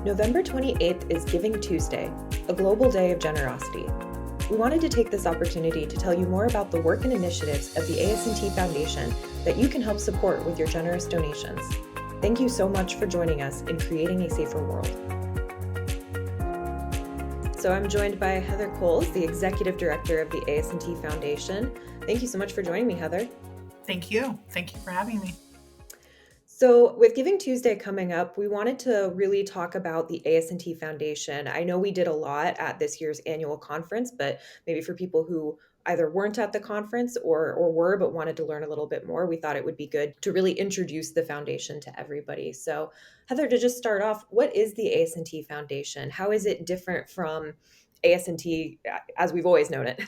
November 28th is Giving Tuesday, a global day of generosity. We wanted to take this opportunity to tell you more about the work and initiatives of the ASNT Foundation that you can help support with your generous donations. Thank you so much for joining us in creating a safer world. So I'm joined by Heather Coles, the Executive Director of the ASNT Foundation. Thank you so much for joining me, Heather. Thank you. Thank you for having me. So with Giving Tuesday coming up, we wanted to really talk about the ASNT Foundation. I know we did a lot at this year's annual conference, but maybe for people who either weren't at the conference or were but wanted to learn a little bit more, we thought it would be good to really introduce the foundation to everybody. So Heather, to just start off, what is the ASNT Foundation? How is it different from ASNT as we've always known it?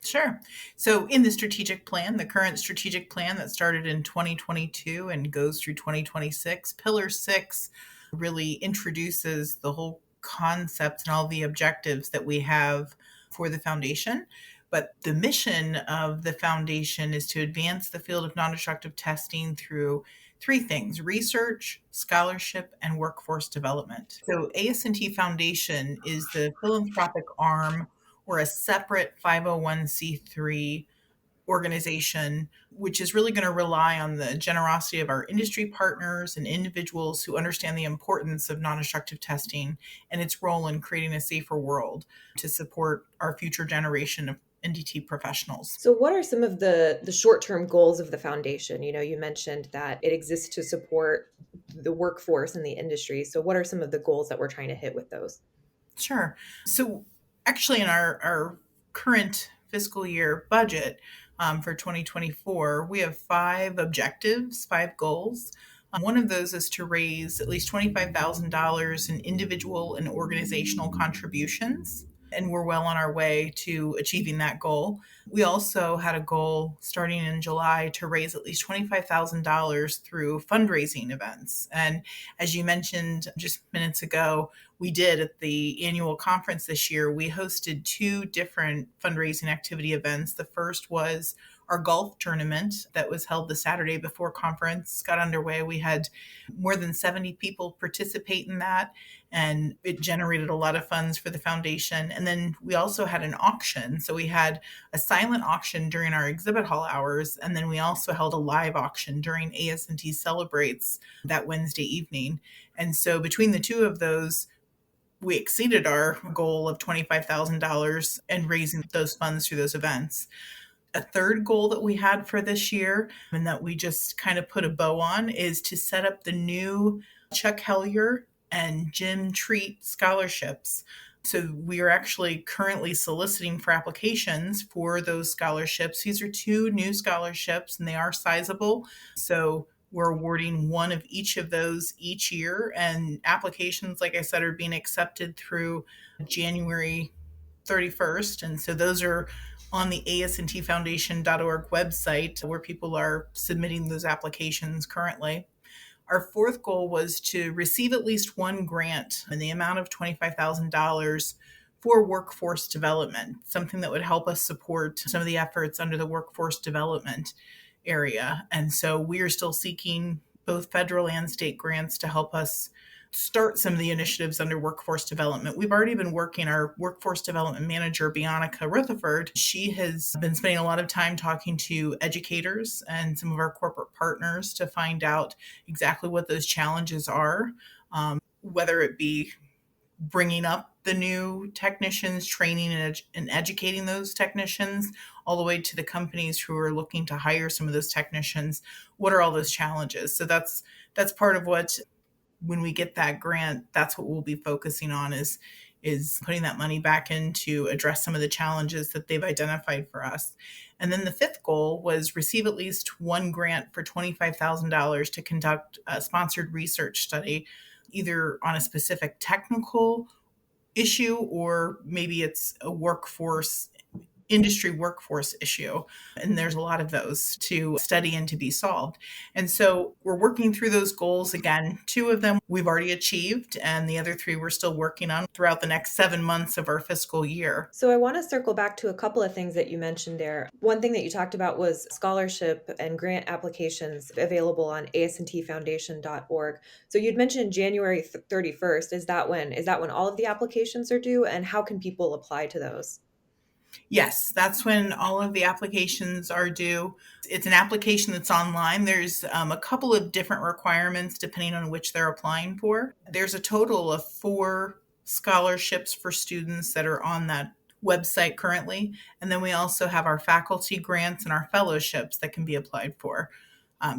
Sure. So in the strategic plan, the current strategic plan that started in 2022 and goes through 2026, Pillar 6 really introduces the whole concept and all the objectives that we have for the foundation. But the mission of the foundation is to advance the field of non-destructive testing through three things: research, scholarship, and workforce development. So ASNT Foundation is the philanthropic arm or a separate 501c3 organization, which is really going to rely on the generosity of our industry partners and individuals who understand the importance of non-destructive testing and its role in creating a safer world to support our future generation of NDT professionals. So what are some of the short-term goals of the foundation? You mentioned that it exists to support the workforce and the industry. So what are some of the goals that we're trying to hit with those? Sure. So actually in our current fiscal year budget for 2024, we have 5 goals. One of those is to raise at least $25,000 in individual and organizational contributions. And we're well on our way to achieving that goal. We also had a goal starting in July to raise at least $25,000 through fundraising events. And as you mentioned just minutes ago, we did at the annual conference this year, we hosted 2 different fundraising activity events. The first was our golf tournament that was held the Saturday before conference got underway. We had more than 70 people participate in that, and it generated a lot of funds for the foundation. And then we also had an auction. So we had a silent auction during our exhibit hall hours, and then we also held a live auction during ASNT Celebrates that Wednesday evening. And so between the two of those, we exceeded our goal of $25,000 and raising those funds through those events. A third goal that we had for this year and that we just kind of put a bow on is to set up the new Chuck Hellier and Jim Treat scholarships. So we are actually currently soliciting for applications for those scholarships. These are 2 new scholarships and they are sizable. So we're awarding one of each of those each year, and applications, like I said, are being accepted through January 31st. And so those are on the asntfoundation.org website where people are submitting those applications currently. Our fourth goal was to receive at least one grant in the amount of $25,000 for workforce development, something that would help us support some of the efforts under the workforce development area. And so we are still seeking both federal and state grants to help us start some of the initiatives under workforce development. We've already been working, our workforce development manager, Bionica Rutherford, she has been spending a lot of time talking to educators and some of our corporate partners to find out exactly what those challenges are, whether it be bringing up the new technicians, training and educating those technicians, all the way to the companies who are looking to hire some of those technicians. What are all those challenges? So that's part of what, when we get that grant, that's what we'll be focusing on is putting that money back in to address some of the challenges that they've identified for us. And then the fifth goal was receive at least one grant for $25,000 to conduct a sponsored research study, either on a specific technical issue or maybe it's a workforce industry workforce issue. And there's a lot of those to study and to be solved. And so we're working through those goals again. Two of them we've already achieved, and the other three we're still working on throughout the next 7 months of our fiscal year. So I want to circle back to a couple of things that you mentioned there. One thing that you talked about was scholarship and grant applications available on asntfoundation.org. So you'd mentioned January 31st. Is that when all of the applications are due, and how can people apply to those? Yes, that's when all of the applications are due. It's an application that's online. There's a couple of different requirements depending on which they're applying for. There's a total of 4 scholarships for students that are on that website currently. And then we also have our faculty grants and our fellowships that can be applied for.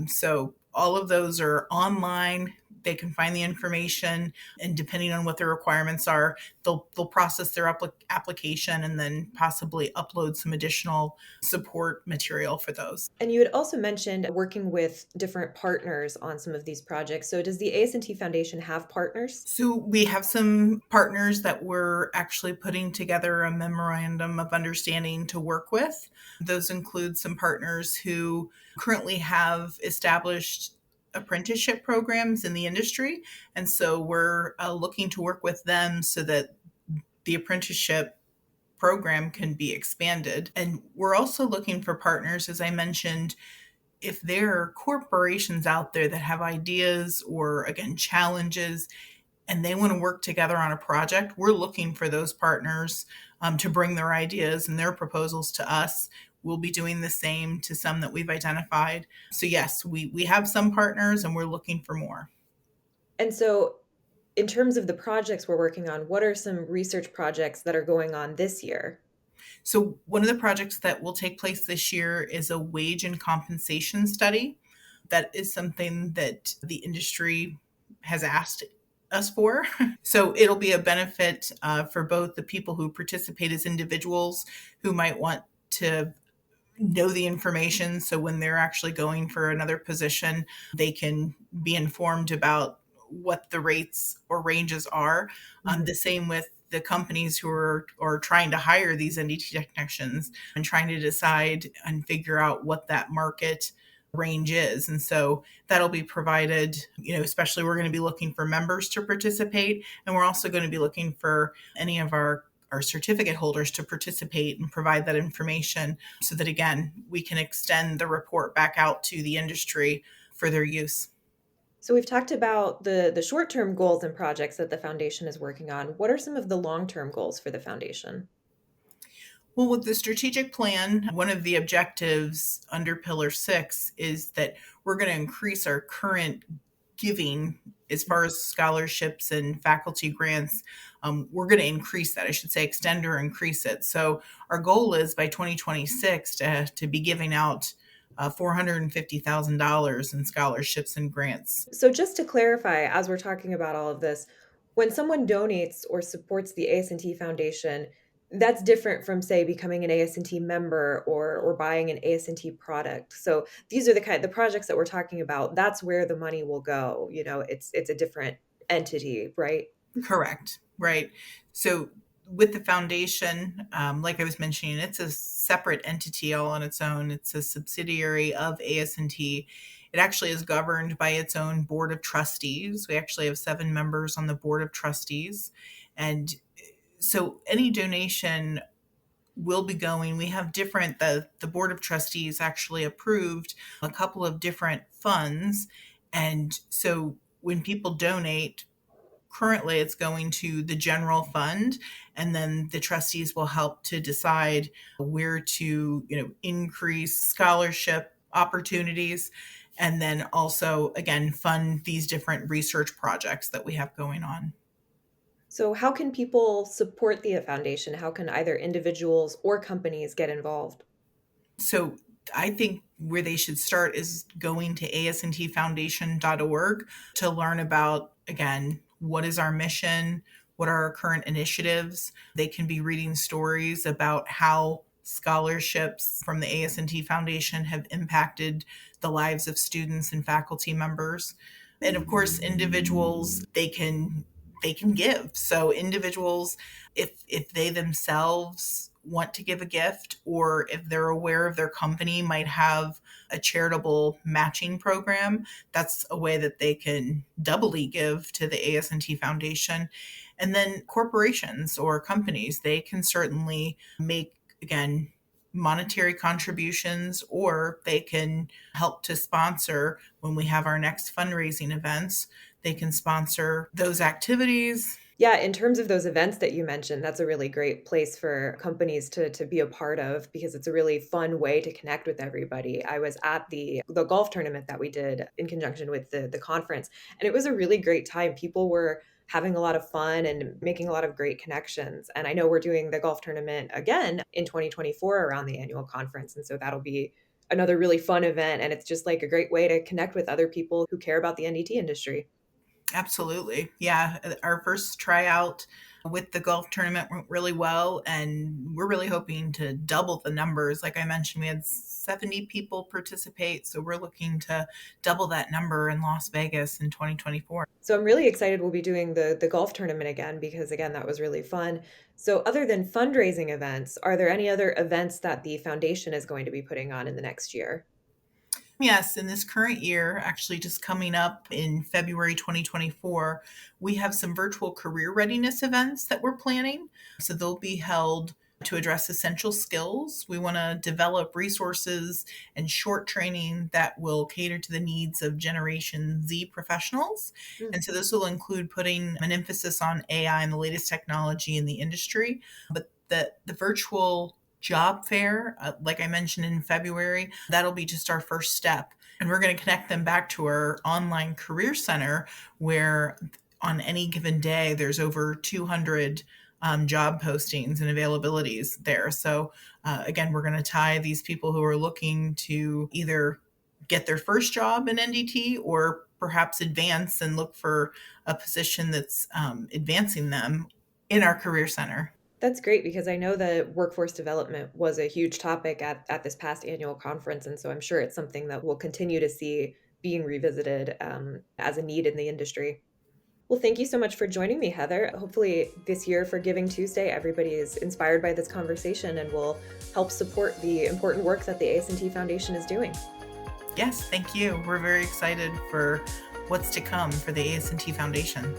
So all of those are online. They can find the information, and depending on what their requirements are, they'll process their application and then possibly upload some additional support material for those. And you had also mentioned working with different partners on some of these projects. So does the ASNT Foundation have partners? So we have some partners that we're actually putting together a memorandum of understanding to work with. Those include some partners who currently have established apprenticeship programs in the industry. And so we're looking to work with them so that the apprenticeship program can be expanded. And we're also looking for partners, as I mentioned, if there are corporations out there that have ideas or, again, challenges and they want to work together on a project, we're looking for those partners to bring their ideas and their proposals to us. We'll be doing the same to some that we've identified. So, yes, we have some partners and we're looking for more. And so, in terms of the projects we're working on, what are some research projects that are going on this year? So, one of the projects that will take place this year is a wage and compensation study. That is something that the industry has asked us for. So, it'll be a benefit for both the people who participate as individuals who might want to know the information. So, when they're actually going for another position, they can be informed about what the rates or ranges are. Mhm. The same with the companies who are trying to hire these NDT technicians and trying to decide and figure out what that market range is. And so that'll be provided, especially we're going to be looking for members to participate. And we're also going to be looking for any of our certificate holders to participate and provide that information so that, again, we can extend the report back out to the industry for their use. So we've talked about the short-term goals and projects that the foundation is working on. What are some of the long-term goals for the foundation? Well, with the strategic plan, one of the objectives under Pillar 6 is that we're going to increase our current giving as far as scholarships and faculty grants. We're going to increase that. I should say extend or increase it. So our goal is by 2026 to be giving out $450,000 in scholarships and grants. So just to clarify, as we're talking about all of this, when someone donates or supports the ASNT Foundation, that's different from, say, becoming an ASNT member or buying an ASNT product. So these are the projects that we're talking about. That's where the money will go. It's a different entity, right? Correct. Right. So with the foundation, like I was mentioning, it's a separate entity all on its own. It's a subsidiary of ASNT. It actually is governed by its own board of trustees. We actually have 7 members on the board of trustees. And so any donation will be going. We have the board of trustees actually approved a couple of different funds. And so when people donate, currently it's going to the general fund, and then the trustees will help to decide where to increase scholarship opportunities, and then also again fund these different research projects that we have going on. So how can people support the foundation? How can either individuals or companies get involved? So I think where they should start is going to asntfoundation.org to learn about, again, what is our mission, what are our current initiatives. They can be reading stories about how scholarships from the ASNT Foundation have impacted the lives of students and faculty members. And of course, individuals, they can give. So individuals, if they themselves want to give a gift, or if they're aware of their company might have a charitable matching program, that's a way that they can doubly give to the ASNT Foundation. And then corporations or companies, they can certainly make, again, monetary contributions, or they can help to sponsor when we have our next fundraising events. They can sponsor those activities. Yeah, in terms of those events that you mentioned, that's a really great place for companies to be a part of because it's a really fun way to connect with everybody. I was at the golf tournament that we did in conjunction with the conference, and it was a really great time. People were having a lot of fun and making a lot of great connections. And I know we're doing the golf tournament again in 2024 around the annual conference, and so that'll be another really fun event, and it's just like a great way to connect with other people who care about the NDT industry. Absolutely. Yeah. Our first tryout with the golf tournament went really well, and we're really hoping to double the numbers. Like I mentioned, we had 70 people participate. So we're looking to double that number in Las Vegas in 2024. So I'm really excited we'll be doing the golf tournament again because again that was really fun. So other than fundraising events, are there any other events that the foundation is going to be putting on in the next year? Yes, in this current year, actually just coming up in February 2024, we have some virtual career readiness events that we're planning. So they'll be held to address essential skills. We want to develop resources and short training that will cater to the needs of Generation Z professionals. Mm. And so this will include putting an emphasis on AI and the latest technology in the industry. But the virtual job fair, like I mentioned in February, that'll be just our first step. And we're going to connect them back to our online career center where on any given day there's over 200 job postings and availabilities there. So again, we're going to tie these people who are looking to either get their first job in NDT or perhaps advance and look for a position that's advancing them in our career center. That's great because I know that workforce development was a huge topic at this past annual conference. And so I'm sure it's something that we'll continue to see being revisited as a need in the industry. Well, thank you so much for joining me, Heather. Hopefully, this year for Giving Tuesday, everybody is inspired by this conversation and will help support the important work that the ASNT Foundation is doing. Yes, thank you. We're very excited for what's to come for the ASNT Foundation.